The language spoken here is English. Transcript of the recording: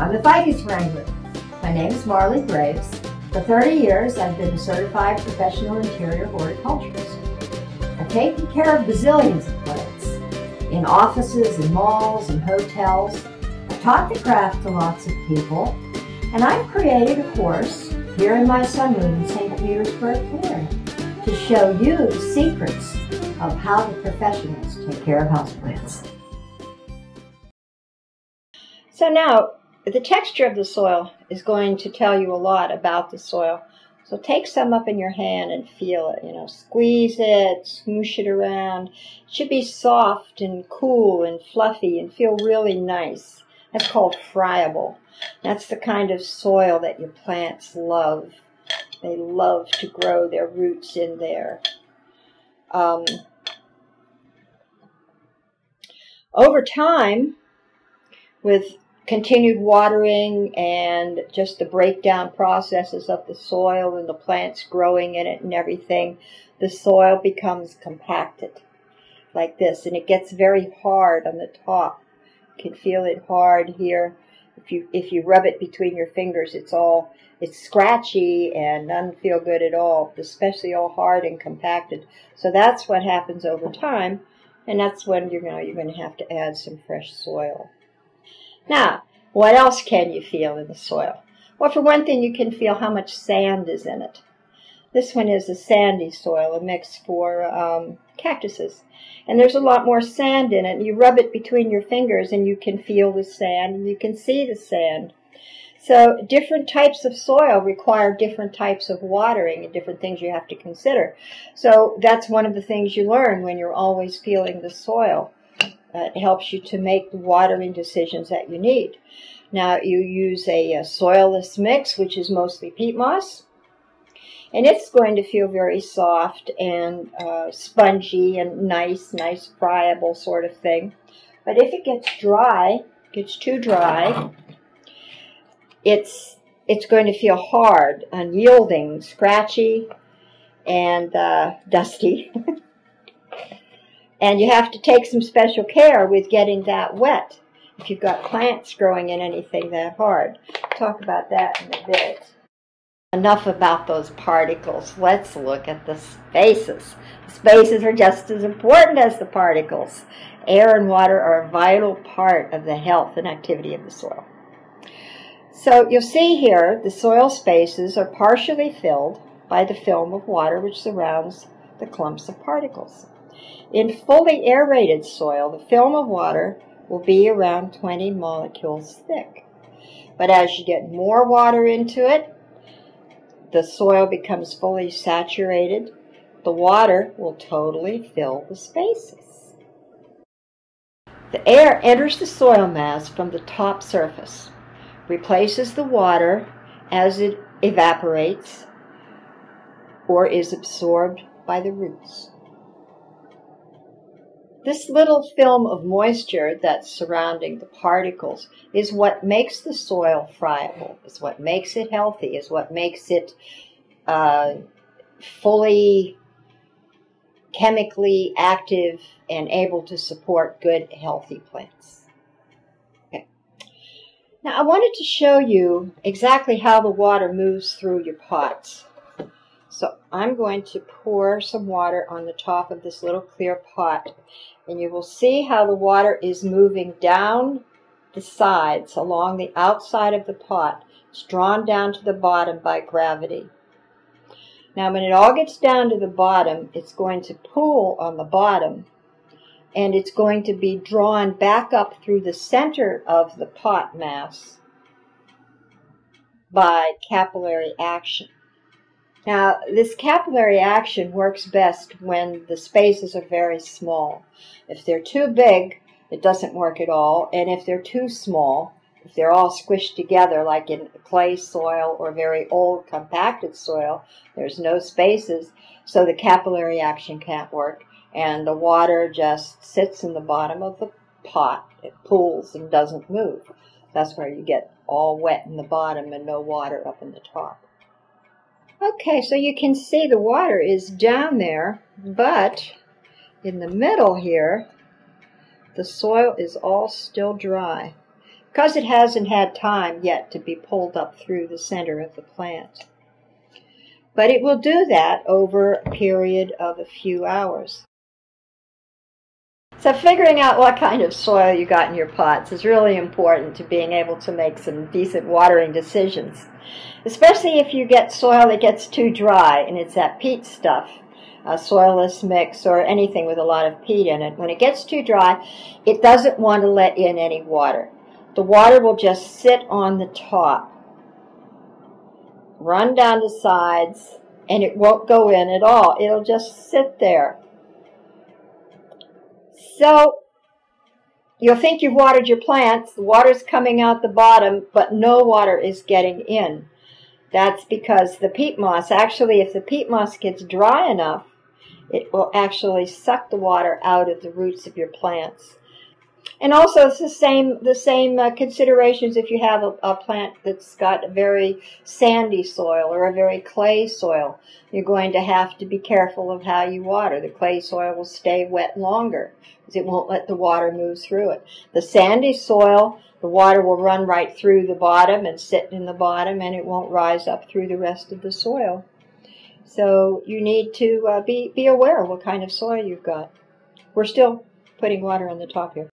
I'm the Ficus Wrangler. My name is Marley Graves. For 30 years, I've been a certified professional interior horticulturist. I've taken care of bazillions of plants in offices and malls and hotels. I've taught the craft to lots of people, and I've created a course here in my sunroom in St. Petersburg, Florida, to show you the secrets of how the professionals take care of houseplants. So now, the texture of the soil is going to tell you a lot about the soil. So take some up in your hand and feel it, squeeze it, smoosh it around. It should be soft and cool and fluffy and feel really nice. That's called friable. That's the kind of soil that your plants love. They love to grow their roots in there. Over time, with continued watering and just the breakdown processes of the soil and the plants growing in it and everything, the soil becomes compacted like this, and it gets very hard on the top. You can feel it hard here. If you rub it between your fingers, it's scratchy and doesn't feel good at all, especially all hard and compacted. So that's what happens over time, and that's when you're going to have to add some fresh soil. Now, what else can you feel in the soil? Well, for one thing, you can feel how much sand is in it. This one is a sandy soil, a mix for cactuses. And there's a lot more sand in it. You rub it between your fingers and you can feel the sand and you can see the sand. So different types of soil require different types of watering and different things you have to consider. So that's one of the things you learn when you're always feeling the soil. It helps you to make the watering decisions that you need. Now you use a soilless mix, which is mostly peat moss. And it's going to feel very soft and spongy and nice friable sort of thing. But if it gets too dry, it's going to feel hard, unyielding, scratchy, and dusty. And you have to take some special care with getting that wet if you've got plants growing in anything that hard. We'll talk about that in a bit. Enough about those particles. Let's look at the spaces. The spaces are just as important as the particles. Air and water are a vital part of the health and activity of the soil. So you'll see here the soil spaces are partially filled by the film of water which surrounds the clumps of particles. In fully aerated soil, the film of water will be around 20 molecules thick. But as you get more water into it, the soil becomes fully saturated. The water will totally fill the spaces. The air enters the soil mass from the top surface, replaces the water as it evaporates or is absorbed by the roots. This little film of moisture that's surrounding the particles is what makes the soil friable, is what makes it healthy, is what makes it fully chemically active and able to support good, healthy plants. Okay. Now I wanted to show you exactly how the water moves through your pots. So I'm going to pour some water on the top of this little clear pot, and you will see how the water is moving down the sides along the outside of the pot. It's drawn down to the bottom by gravity. Now when it all gets down to the bottom, it's going to pool on the bottom, and it's going to be drawn back up through the center of the pot mass by capillary action. Now, this capillary action works best when the spaces are very small. If they're too big, it doesn't work at all. And if they're too small, if they're all squished together like in clay soil or very old compacted soil, there's no spaces, so the capillary action can't work. And the water just sits in the bottom of the pot. It pools and doesn't move. That's where you get all wet in the bottom and no water up in the top. Okay, so you can see the water is down there, but in the middle here, the soil is all still dry. because it hasn't had time yet to be pulled up through the center of the plant. But it will do that over a period of a few hours. So figuring out what kind of soil you got in your pots is really important to being able to make some decent watering decisions. Especially if you get soil that gets too dry and it's that peat stuff, soilless mix or anything with a lot of peat in it. When it gets too dry, it doesn't want to let in any water. The water will just sit on the top, run down the sides, and it won't go in at all. It'll just sit there. So you'll think you've watered your plants, the water's coming out the bottom, but no water is getting in. That's because the peat moss, actually if the peat moss gets dry enough, it will actually suck the water out of the roots of your plants. And also it's the same considerations if you have a plant that's got a very sandy soil or a very clay soil. You're going to have to be careful of how you water. The clay soil will stay wet longer because it won't let the water move through it. The sandy soil, the water will run right through the bottom and sit in the bottom, and it won't rise up through the rest of the soil. So you need to be aware of what kind of soil you've got. We're still putting water on the top here.